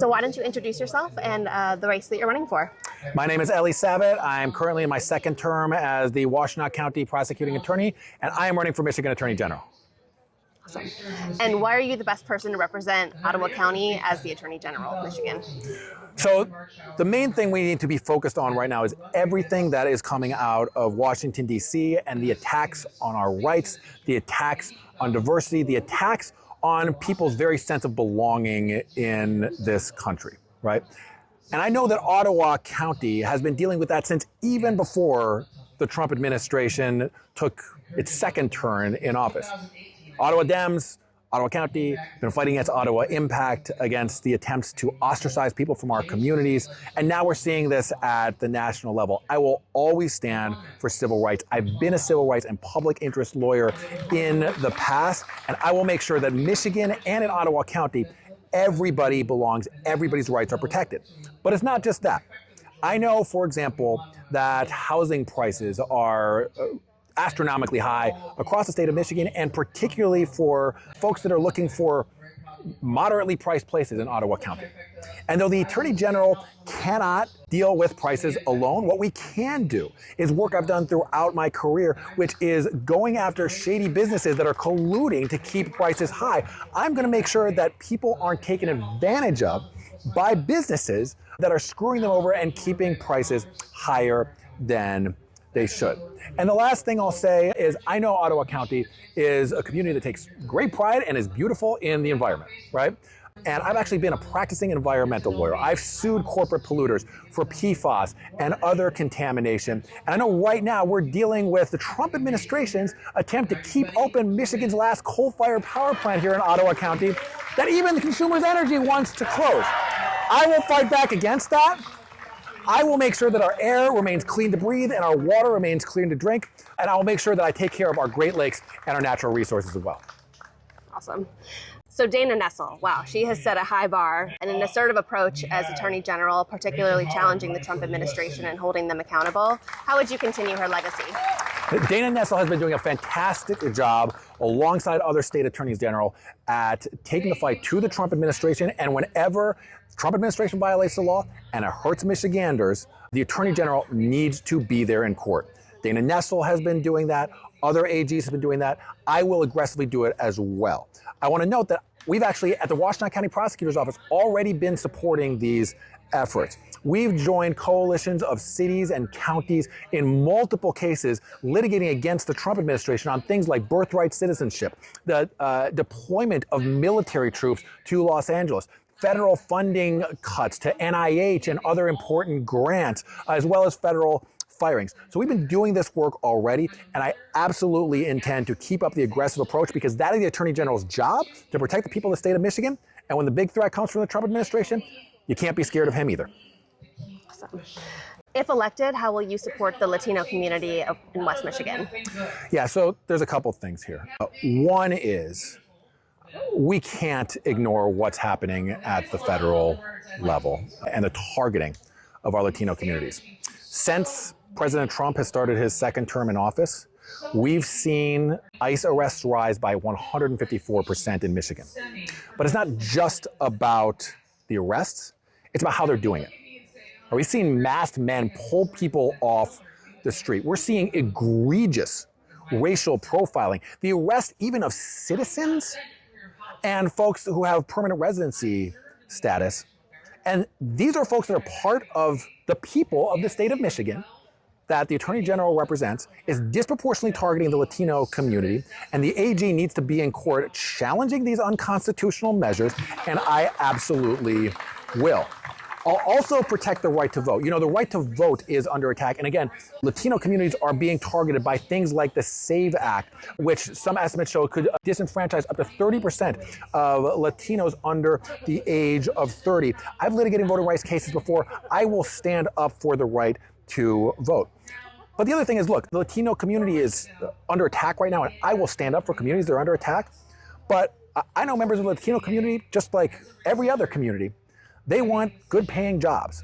So why don't you introduce yourself and the race that you're running for? My name is Savit. I'm currently in my second term as the Washtenaw County Prosecuting Attorney, and I am running for Michigan Attorney General. Awesome. And why are you the best person to represent Ottawa County as the Attorney General of Michigan? So the main thing we need to be focused on right now is everything that is coming out of Washington, D.C. and the attacks on our rights, the attacks on diversity, the attacks on people's very sense of belonging in this country, right? And I know that Ottawa County has been dealing with that since even before the Trump administration took its second turn in office. Ottawa Dems, Ottawa County, been fighting against Ottawa Impact, against the attempts to ostracize people from our communities. And now we're seeing this at the national level. I will always stand for civil rights. I've been a civil rights and public interest lawyer in the past, and I will make sure that Michigan and in Ottawa County, everybody belongs, everybody's rights are protected. But it's not just that. I know, for example, that housing prices are astronomically high across the state of Michigan, and particularly for folks that are looking for moderately priced places in Ottawa County. And though the Attorney General cannot deal with prices alone, what we can do is work I've done throughout my career, which is going after shady businesses that are colluding to keep prices high. I'm going to make sure that people aren't taken advantage of by businesses that are screwing them over and keeping prices higher than they should. And the last thing I'll say is I know Ottawa County is a community that takes great pride and is beautiful in the environment, right? And I've actually been a practicing environmental lawyer. I've sued corporate polluters for PFAS and other contamination. And I know right now we're dealing with the Trump administration's attempt to keep open Michigan's last coal-fired power plant here in Ottawa County that even the Consumers Energy wants to close. I will fight back against that. I will make sure that our air remains clean to breathe and our water remains clean to drink. And I will make sure that I take care of our Great Lakes and our natural resources as well. Awesome. So Dana Nessel, wow, she has set a high bar and an assertive approach as Attorney General, particularly challenging the Trump administration and holding them accountable. How would you continue her legacy? Dana Nessel has been doing a fantastic job alongside other state attorneys general at taking the fight to the Trump administration. And whenever the Trump administration violates the law and it hurts Michiganders, the Attorney General needs to be there in court. Dana Nessel has been doing that. Other AGs have been doing that. I will aggressively do it as well. I want to note that we've actually, at the Washtenaw County Prosecutor's Office, already been supporting these efforts. We've joined coalitions of cities and counties in multiple cases litigating against the Trump administration on things like birthright citizenship, the deployment of military troops to Los Angeles, federal funding cuts to NIH and other important grants, as well as federal firings. So we've been doing this work already, and I absolutely intend to keep up the aggressive approach because that is the Attorney General's job, to protect the people of the state of Michigan. And when the big threat comes from the Trump administration, you can't be scared of him either. Awesome. If elected, how will you support the Latino community in West Michigan? Yeah, so there's a couple things here. One is we can't ignore what's happening at the federal level and the targeting of our Latino communities. Since President Trump has started his second term in office, we've seen ICE arrests rise by 154% in Michigan. But it's not just about the arrests, it's about how they're doing it. We've seen masked men pull people off the street. We're seeing egregious racial profiling. The arrest even of citizens and folks who have permanent residency status. And these are folks that are part of the people of the state of Michigan that the Attorney General represents, is disproportionately targeting the Latino community, and the AG needs to be in court challenging these unconstitutional measures, and I absolutely will. I'll also protect the right to vote. You know, the right to vote is under attack. And again, Latino communities are being targeted by things like the SAVE Act, which some estimates show could disenfranchise up to 30% of Latinos under the age of 30. I've litigated voting rights cases before. I will stand up for the right to vote. But the other thing is, look, the Latino community is under attack right now, and I will stand up for communities that are under attack. But I know members of the Latino community, just like every other community, they want good paying jobs,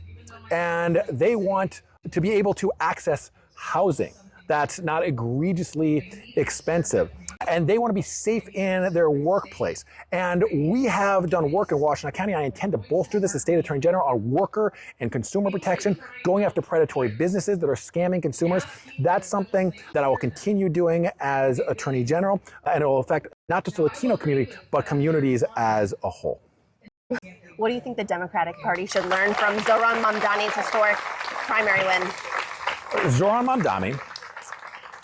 and they want to be able to access housing that's not egregiously expensive. And they want to be safe in their workplace. And we have done work in Washington County. I intend to bolster this as State Attorney General on worker and consumer protection, going after predatory businesses that are scamming consumers. That's something that I will continue doing as Attorney General, and it will affect not just the Latino community, but communities as a whole. What do you think the Democratic Party should learn from Zohran Mamdani's historic primary win? Zohran Mamdani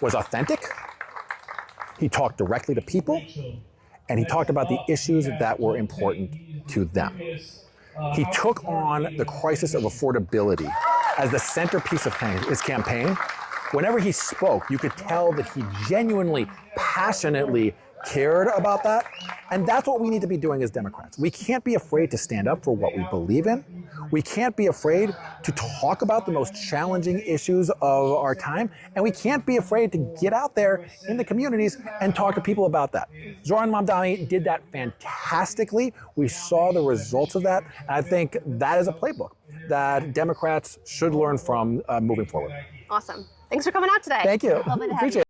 was authentic. He talked directly to people, and he talked about the issues that were important to them. He took on the crisis of affordability as the centerpiece of his campaign. Whenever he spoke, you could tell that he genuinely, passionately cared about that. And that's what we need to be doing as Democrats. We can't be afraid to stand up for what we believe in. We can't be afraid to talk about the most challenging issues of our time. And we can't be afraid to get out there in the communities and talk to people about that. Zohran Mamdani did that fantastically. We saw the results of that. And I think that is a playbook that Democrats should learn from moving forward. Awesome. Thanks for coming out today. Thank you. Lovely to have Appreciate you. it.